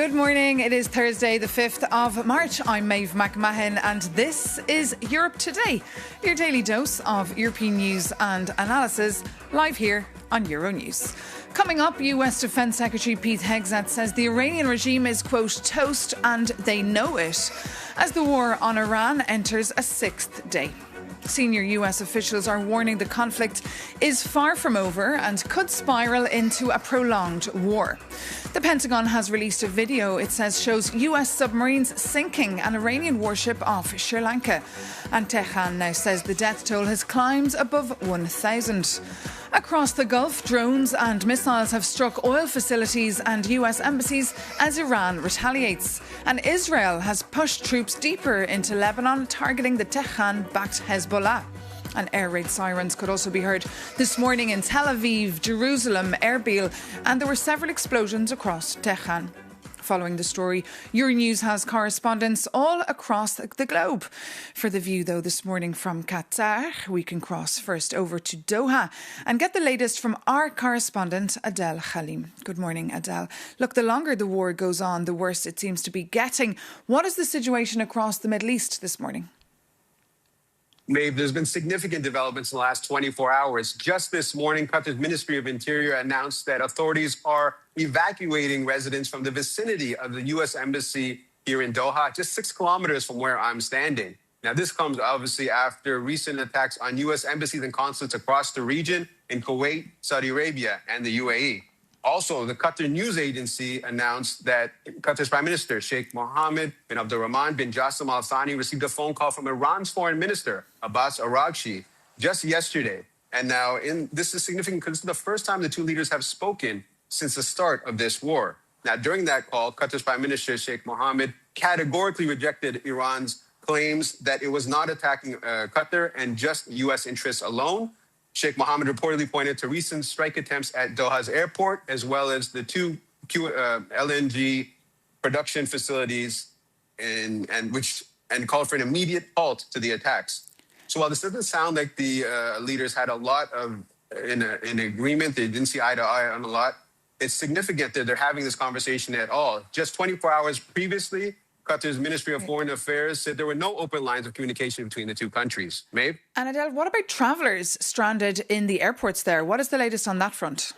Good morning. It is Thursday, the 5th of March. I'm Maeve McMahon, and this is Europe Today, your daily dose of European news and analysis, live here on Euronews. Coming up, US Defence Secretary Pete Hegseth says the Iranian regime is, quote, toast and they know it, as the war on Iran enters a sixth day. Senior US officials are warning the conflict is far from over and could spiral into a prolonged war. The Pentagon has released a video it says shows US submarines sinking an Iranian warship off Sri Lanka. And Tehran now says the death toll has climbed above 1,000. Across the Gulf, drones and missiles have struck oil facilities and US embassies as Iran retaliates. And Israel has pushed troops deeper into Lebanon, targeting the Tehran-backed Hezbollah. And air raid sirens could also be heard this morning in Tel Aviv, Jerusalem, Erbil, and there were several explosions across Tehran. Following the story, Euronews has correspondents all across the globe. For The View, though, this morning from Qatar, we can cross first over to Doha and get the latest from our correspondent, Adele Khalim. Good morning, Adele. Look, the longer the war goes on, the worse it seems to be getting. What is the situation across the Middle East this morning? Maeve, there's been significant developments in the last 24 hours. Just this morning, Qatar's Ministry of Interior announced that authorities are evacuating residents from the vicinity of the U.S. Embassy here in Doha, just 6 kilometers from where I'm standing. Now, this comes obviously after recent attacks on U.S. embassies and consulates across the region in Kuwait, Saudi Arabia, and the UAE. Also, the Qatar News Agency announced that Qatar's Prime Minister, Sheikh Mohammed bin Abdulrahman bin Jassim Al Thani, received a phone call from Iran's Foreign Minister, Abbas Araghchi, just yesterday. And now, this is significant because it's the first time the two leaders have spoken since the start of this war. Now, during that call, Qatar's Prime Minister, Sheikh Mohammed, categorically rejected Iran's claims that it was not attacking Qatar and just U.S. interests alone. Sheikh Mohammed reportedly pointed to recent strike attempts at Doha's airport, as well as the two LNG production facilities, and called for an immediate halt to the attacks. So while this doesn't sound like the leaders had a lot of in agreement, they didn't see eye to eye on a lot, it's significant that they're having this conversation at all. Just 24 hours previously, Qatar's Ministry of Foreign Affairs said there were no open lines of communication between the two countries. Maeve? And Adele, what about travellers stranded in the airports there? What is the latest on that front?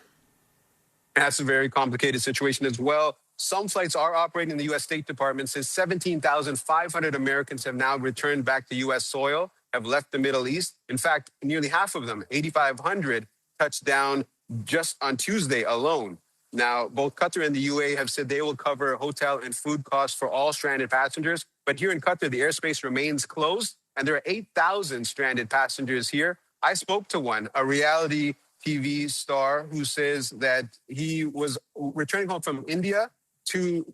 That's a very complicated situation as well. Some flights are operating. The U.S. State Department says 17,500 Americans have now returned back to U.S. soil, have left the Middle East. In fact, nearly half of them, 8,500, touched down just on Tuesday alone. Now, both Qatar and the UAE have said they will cover hotel and food costs for all stranded passengers. But here in Qatar, the airspace remains closed, and there are 8,000 stranded passengers here. I spoke to one, a reality TV star, who says that he was returning home from India to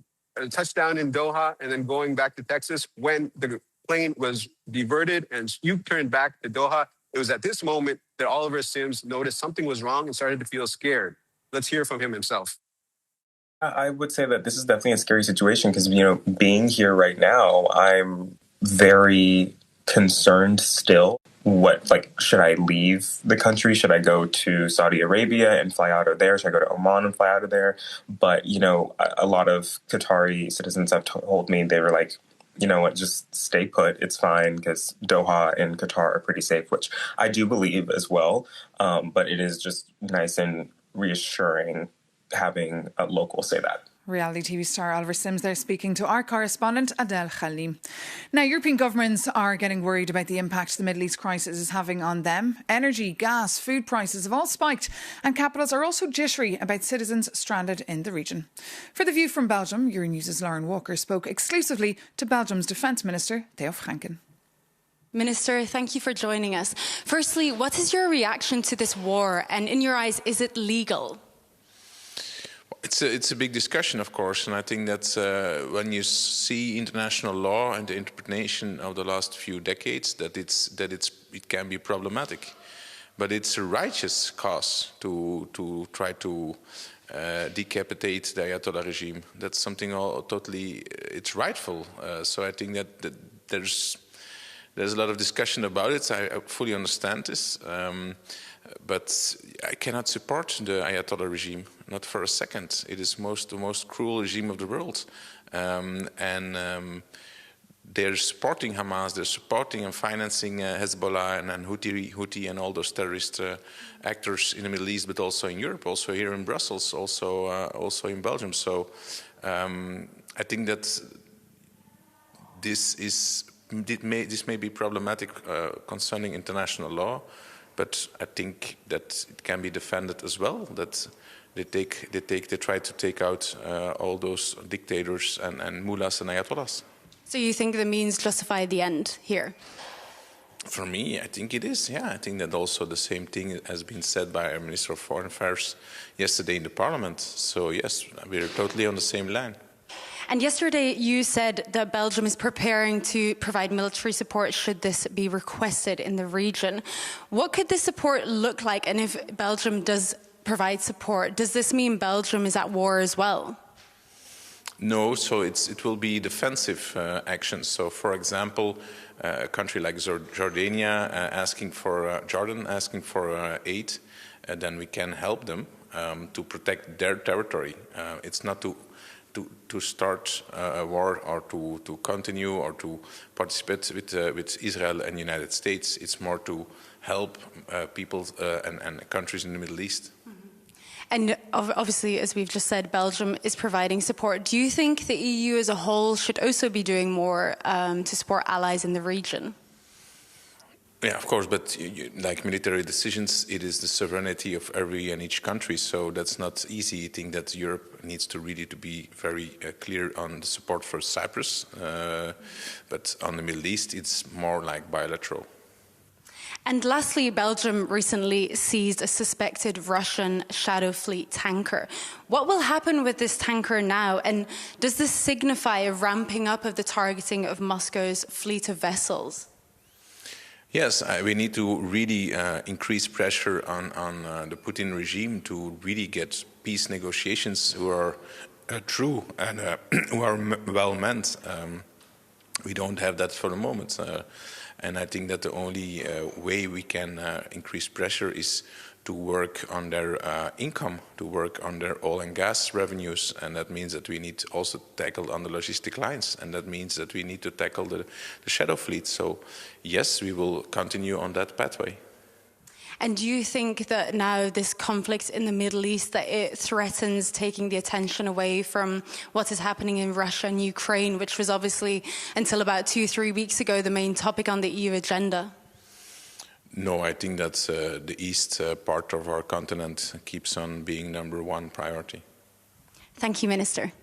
touchdown in Doha and then going back to Texas when the plane was diverted and U-turned back to Doha. It was at this moment that Oliver Sims noticed something was wrong and started to feel scared. Let's hear from him himself. I would say that this is definitely a scary situation because, being here right now, I'm very concerned still. Should I leave the country? Should I go to Saudi Arabia and fly out of there? Should I go to Oman and fly out of there? But, a lot of Qatari citizens have told me, they were like, you know what, just stay put. It's fine because Doha and Qatar are pretty safe, which I do believe as well. But it is just nice and reassuring having a local say that. Reality TV star Oliver Sims there speaking to our correspondent Adele Khalim. Now, European governments are getting worried about the impact the Middle East crisis is having on them. Energy, gas, food prices have all spiked, and capitals are also jittery about citizens stranded in the region. For The View from Belgium, Euronews' Lauren Walker spoke exclusively to Belgium's Defence Minister Theo Franken. Minister, thank you for joining us. Firstly, what is your reaction to this war? And in your eyes, is it legal? It's a big discussion, of course, and I think that when you see international law and the interpretation of the last few decades, it can be problematic. But it's a righteous cause to try to decapitate the Ayatollah regime. That's something it's rightful. So I think that there's a lot of discussion about it. I fully understand this. But I cannot support the Ayatollah regime, not for a second. It is the most cruel regime of the world. They're supporting Hamas, they're supporting and financing Hezbollah and Houthi and all those terrorist actors in the Middle East, but also in Europe, also here in Brussels, also in Belgium. So I think that this may be problematic concerning international law, but I think that it can be defended as well. That they try to take out all those dictators and mullahs and ayatollahs. So you think the means justify the end here? For me, I think it is, yeah. I think that also the same thing has been said by our Minister of Foreign Affairs yesterday in the Parliament. So yes, we're totally on the same line. And yesterday you said that Belgium is preparing to provide military support should this be requested in the region. What could this support look like? And if Belgium does provide support, does this mean Belgium is at war as well? No, so it will be defensive actions. So, for example, a country like Jordan asking for aid, then we can help them to protect their territory. It's not to start a war or to continue or to participate with Israel and the United States. It's more to help people and countries in the Middle East. And obviously, as we've just said, Belgium is providing support. Do you think the EU as a whole should also be doing more to support allies in the region? Yeah, of course, but like military decisions, it is the sovereignty of every and each country, so that's not easy. I think that Europe needs to really be very clear on the support for Cyprus, but on the Middle East, it's more like bilateral. And lastly, Belgium recently seized a suspected Russian Shadow Fleet tanker. What will happen with this tanker now? And does this signify a ramping up of the targeting of Moscow's fleet of vessels? Yes, we need to really increase pressure on the Putin regime to really get peace negotiations who are true and who are well meant. We don't have that for the moment. And I think that the only way we can increase pressure is to work on their income, to work on their oil and gas revenues. And that means that we need to also tackle on the logistic lines. And that means that we need to tackle the shadow fleet. So, yes, we will continue on that pathway. And do you think that now this conflict in the Middle East, that it threatens taking the attention away from what is happening in Russia and Ukraine, which was obviously, until about 2-3 weeks ago, the main topic on the EU agenda? No, I think that the east part of our continent keeps on being number one priority. Thank you, Minister.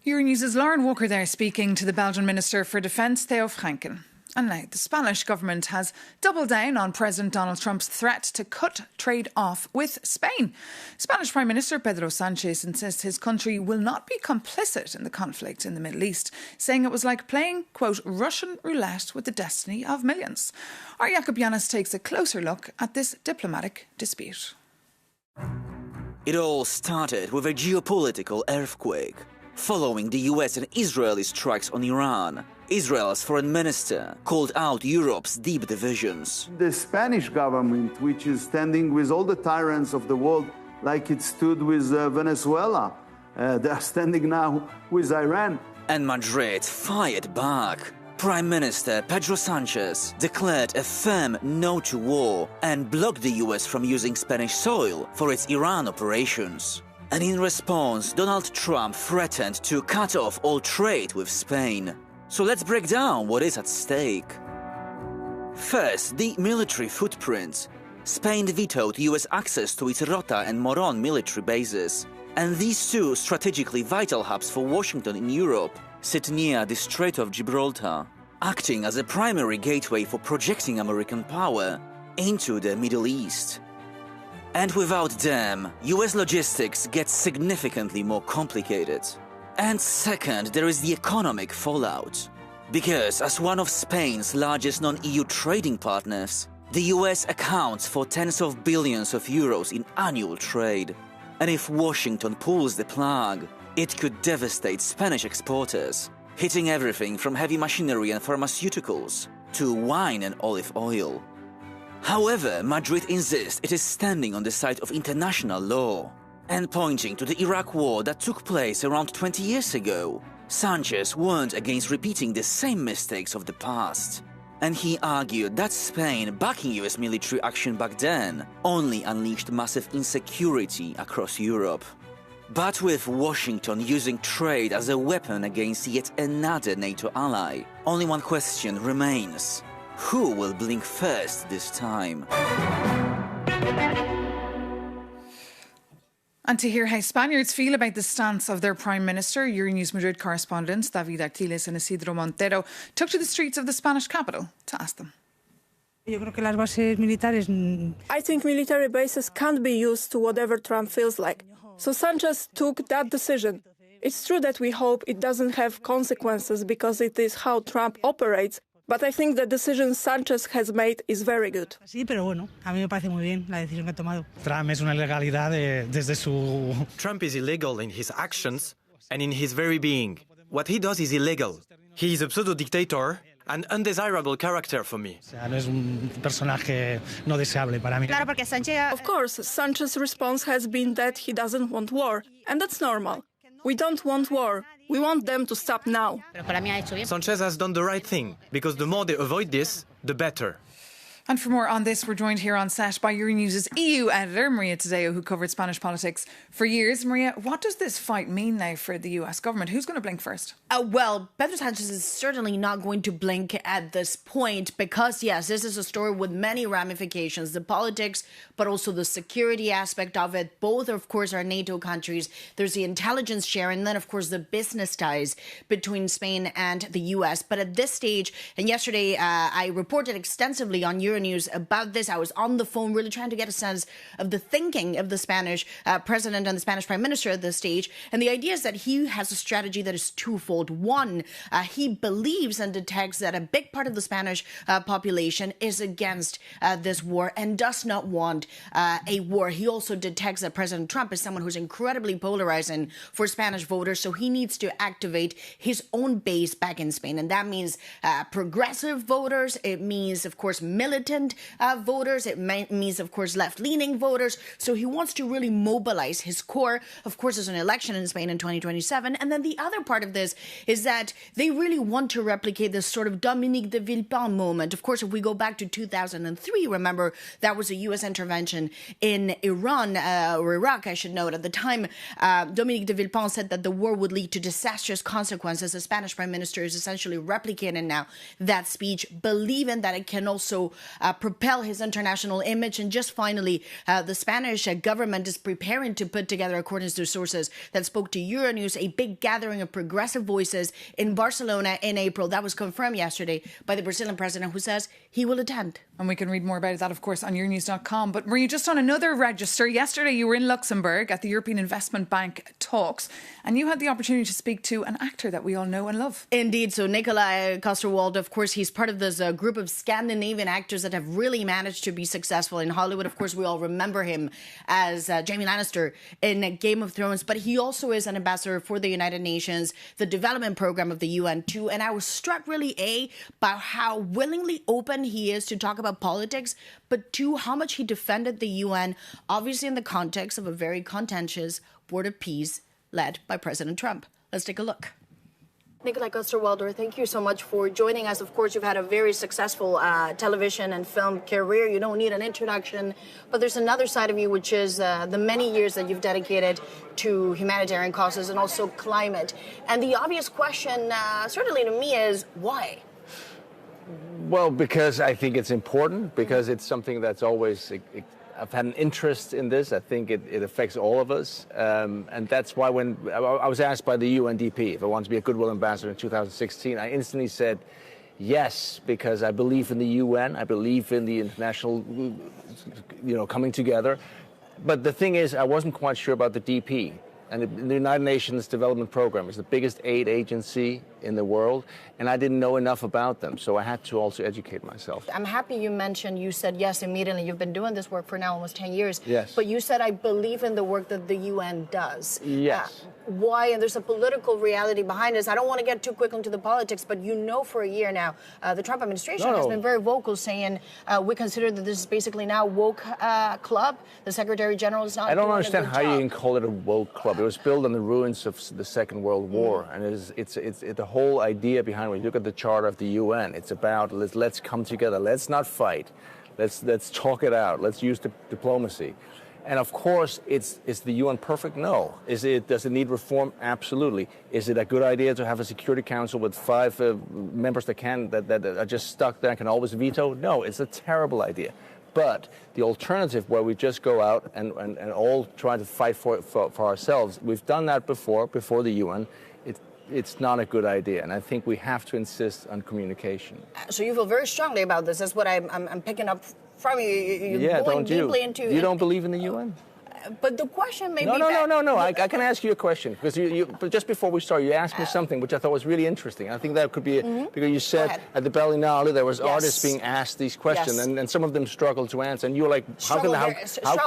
Euronews' Lauren Walker there speaking to the Belgian Minister for Defence, Theo Franken. And now the Spanish government has doubled down on President Donald Trump's threat to cut trade off with Spain. Spanish Prime Minister Pedro Sánchez insists his country will not be complicit in the conflict in the Middle East, saying it was like playing, quote, Russian roulette with the destiny of millions. Our Jakob Yanis takes a closer look at this diplomatic dispute. It all started with a geopolitical earthquake. Following the US and Israeli strikes on Iran, Israel's foreign minister called out Europe's deep divisions. The Spanish government, which is standing with all the tyrants of the world, like it stood with Venezuela, they are standing now with Iran. And Madrid fired back. Prime Minister Pedro Sánchez declared a firm no to war and blocked the US from using Spanish soil for its Iran operations. And in response, Donald Trump threatened to cut off all trade with Spain. So let's break down what is at stake. First, the military footprint. Spain vetoed US access to its Rota and Moron military bases. And these two strategically vital hubs for Washington in Europe sit near the Strait of Gibraltar, acting as a primary gateway for projecting American power into the Middle East. And without them, US logistics gets significantly more complicated. And second, there is the economic fallout. Because as one of Spain's largest non-EU trading partners, the US accounts for tens of billions of euros in annual trade. And if Washington pulls the plug, it could devastate Spanish exporters, hitting everything from heavy machinery and pharmaceuticals to wine and olive oil. However, Madrid insists it is standing on the side of international law and pointing to the Iraq war that took place around 20 years ago. Sanchez warned against repeating the same mistakes of the past. And he argued that Spain, backing US military action back then, only unleashed massive insecurity across Europe. But with Washington using trade as a weapon against yet another NATO ally, only one question remains. Who will blink first this time? And to hear how Spaniards feel about the stance of their Prime Minister, Euronews Madrid correspondents David Artiles and Isidro Montero took to the streets of the Spanish capital to ask them. I think military bases can't be used to whatever Trump feels like. So Sanchez took that decision. It's true that we hope it doesn't have consequences because it is how Trump operates. But I think the decision Sanchez has made is very good. Sí, pero bueno, a mí me parece muy bien la decisión que ha tomado. Trump es una ilegalidad desde su... Trump is illegal in his actions and in his very being. What he does is illegal. He is a pseudo-dictator, an undesirable character for me. O sea, no es un personaje no deseable para mí. Claro, porque Sánchez... Of course, Sanchez's response has been that he doesn't want war, and that's normal. We don't want war. We want them to stop now. Sanchez has done the right thing, because the more they avoid this, the better. And for more on this, we're joined here on set by Euronews' EU editor, Maria Tadeo, who covered Spanish politics for years. Maria, what does this fight mean now for the US government? Who's going to blink first? Well, Pedro Sanchez is certainly not going to blink at this point because, yes, this is a story with many ramifications, the politics, but also the security aspect of it. Both, of course, are NATO countries. There's the intelligence sharing, and then, of course, the business ties between Spain and the US. But at this stage, and yesterday I reported extensively on Euronews about this. I was on the phone really trying to get a sense of the thinking of the Spanish president and the Spanish prime minister at this stage. And the idea is that he has a strategy that is twofold. One, he believes and detects that a big part of the Spanish population is against this war and does not want a war. He also detects that President Trump is someone who's incredibly polarizing for Spanish voters. So he needs to activate his own base back in Spain. And that means progressive voters. It means, of course, militant voters. It means, of course, left-leaning voters. So he wants to really mobilize his core. Of course, there's an election in Spain in 2027. And then the other part of this is that they really want to replicate this sort of Dominique de Villepin moment. Of course, if we go back to 2003, remember, that was a U.S. intervention in Iran, or Iraq, I should note. At the time, Dominique de Villepin said that the war would lead to disastrous consequences. The Spanish prime minister is essentially replicating now that speech, believing that it can also propel his international image. And just finally, the Spanish government is preparing to put together, according to sources that spoke to Euronews, a big gathering of progressive voices in Barcelona in April. That was confirmed yesterday by the Brazilian president, who says he will attend. And we can read more about that, of course, on Euronews.com. But Maria, just on another register, yesterday you were in Luxembourg at the European Investment Bank talks, and you had the opportunity to speak to an actor that we all know and love. Indeed. So Nikolai Coster-Waldau, of course, he's part of this group of Scandinavian actors that have really managed to be successful in Hollywood. Of course, we all remember him as Jaime Lannister in Game of Thrones, but he also is an ambassador for the United Nations, the development program of the UN too. And I was struck really, by how willingly open he is to talk about politics, but two, how much he defended the UN, obviously in the context of a very contentious Board of Peace led by President Trump. Let's take a look. Nikolai Coster-Waldau, thank you so much for joining us. Of course, you've had a very successful television and film career. You don't need an introduction. But there's another side of you, which is the many years that you've dedicated to humanitarian causes and also climate. And the obvious question, certainly to me, is why? Well, because I think it's important, because it's something that's always... I've had an interest in this. I think it affects all of us. And that's why when I was asked by the UNDP if I wanted to be a Goodwill Ambassador in 2016, I instantly said yes, because I believe in the UN. I believe in the international, coming together. But the thing is, I wasn't quite sure about the DP. And the United Nations Development Program is the biggest aid agency in the world, and I didn't know enough about them, so I had to also educate myself. I'm happy you said yes immediately. You've been doing this work for now almost 10 years. Yes. But you said, I believe in the work that the UN does. Yes. Why? And there's a political reality behind this. I don't want to get too quickly into the politics, but for a year now, the Trump administration has been very vocal saying we consider that this is basically now woke club. The Secretary General is not. I don't understand how you can call it a woke club. It was built on the ruins of the Second World War, and it's the whole idea behind when you look at the charter of the UN. It's about let's come together. Let's not fight. Let's talk it out. Let's use diplomacy. And of course, is the UN perfect? No. Does it need reform? Absolutely. Is it a good idea to have a Security Council with 5 members that are just stuck there and can always veto? No, it's a terrible idea. But the alternative, where we just go out and all try to fight for ourselves, we've done that before the UN. It's not a good idea, and I think we have to insist on communication. So you feel very strongly about this. That's what I'm picking up from you. You're going deeply into. You don't believe in the UN? But the question may be... No. I can ask you a question, because but just before we start, you asked me something which I thought was really interesting. I think that could be, because you said at the Berlinale there was artists being asked these questions, and some of them struggled to answer, and you were like, struggle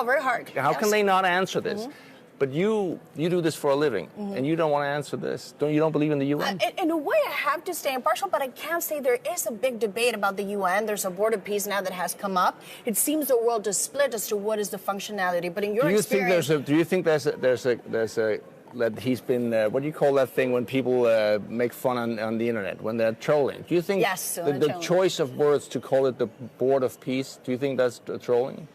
very hard. How can they not answer this? But you do this for a living, and you don't want to answer this. You don't believe in the UN? In a way, I have to stay impartial, but I can't say there is a big debate about the UN. There's a board of peace now that has come up. It seems the world is split as to what is the functionality. But in your experience, do you think there's a that he's been what do you call that thing when people make fun on the internet when they're trolling? Do you think the choice of words to call it the board of peace? Do you think that's trolling?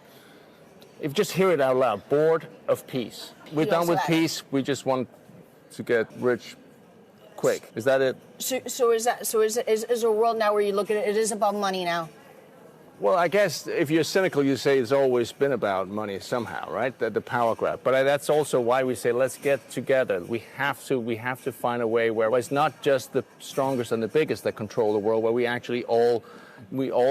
If just hear it out loud, board of peace. We're done with peace. We just want to get rich quick. Is that it? So is a world now where you look at it is about money now? Well, I guess if you're cynical, you say it's always been about money somehow, right? The power grab. But that's also why we say let's get together. We have to find a way where it's not just the strongest and the biggest that control the world, where we actually all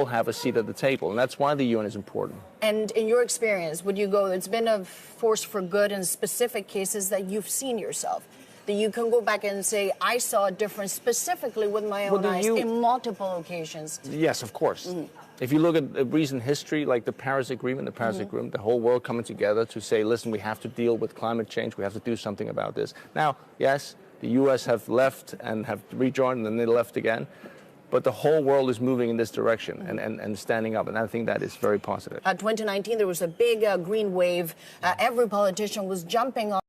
have a seat at the table, and that's why the UN is important. And in your experience, would you go, it's been a force for good in specific cases that you've seen yourself, that you can go back and say, I saw a difference specifically with my own eyes in multiple occasions? Yes, of course. If you look at recent history, like the Paris Agreement, the whole world coming together to say, listen, we have to deal with climate change, we have to do something about this. Now, yes, the US have left and have rejoined, and then they left again. But the whole world is moving in this direction and standing up, and I think that is very positive. 2019, there was a big green wave. Every politician was jumping on.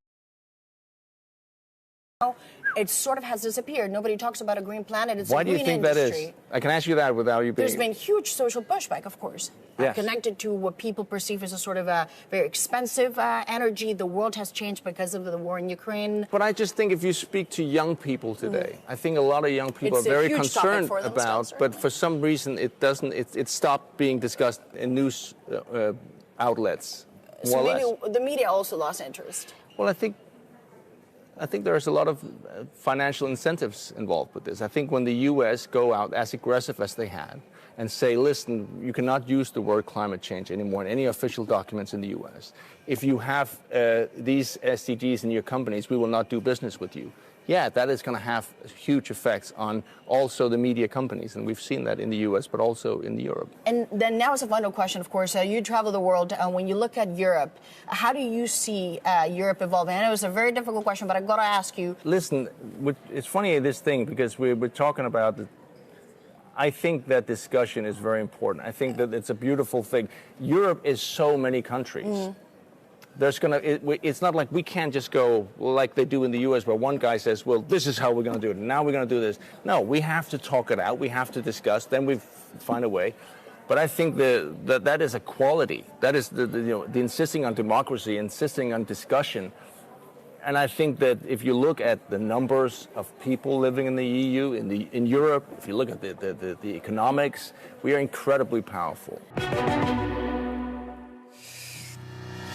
It sort of has disappeared. Nobody talks about a green planet. It's Why do you think that is? I can ask you that without you being... There's been huge social pushback, of course, connected to what people perceive as a sort of a very expensive energy. The world has changed because of the war in Ukraine. But I just think if you speak to young people today, I think a lot of young people are very concerned about, but for some reason it stopped being discussed in news outlets. So maybe the media also lost interest. Well, I think there's a lot of financial incentives involved with this. I think when the U.S. go out as aggressive as they had and say, listen, you cannot use the word climate change anymore in any official documents in the U.S. If you have these SDGs in your companies, we will not do business with you. Yeah, that is going to have huge effects on also the media companies, and we've seen that in the U.S., but also in Europe. And then now as a final question, of course, you travel the world. When you look at Europe, how do you see Europe evolving? I know it's a very difficult question, but I've got to ask you. Listen, it's funny, this thing, because we're talking about I think that discussion is very important. I think that it's a beautiful thing. Europe is so many countries. It's not like we can't just go like they do in the U.S. where one guy says, well, this is how we're going to do it. Now we're going to do this. No, we have to talk it out. We have to discuss. Then we find a way. But I think that is a quality. That is the insisting on democracy, insisting on discussion. And I think that if you look at the numbers of people living in the EU, in Europe, if you look at the economics, we are incredibly powerful.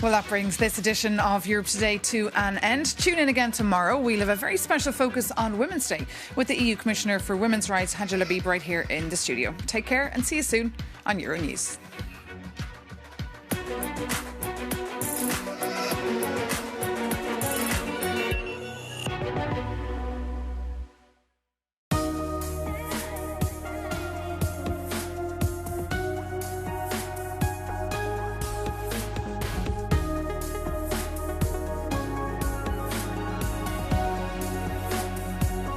Well, that brings this edition of Europe Today to an end. Tune in again tomorrow. We'll have a very special focus on Women's Day with the EU Commissioner for Women's Rights, Hajj Al Habib, right here in the studio. Take care and see you soon on Euronews.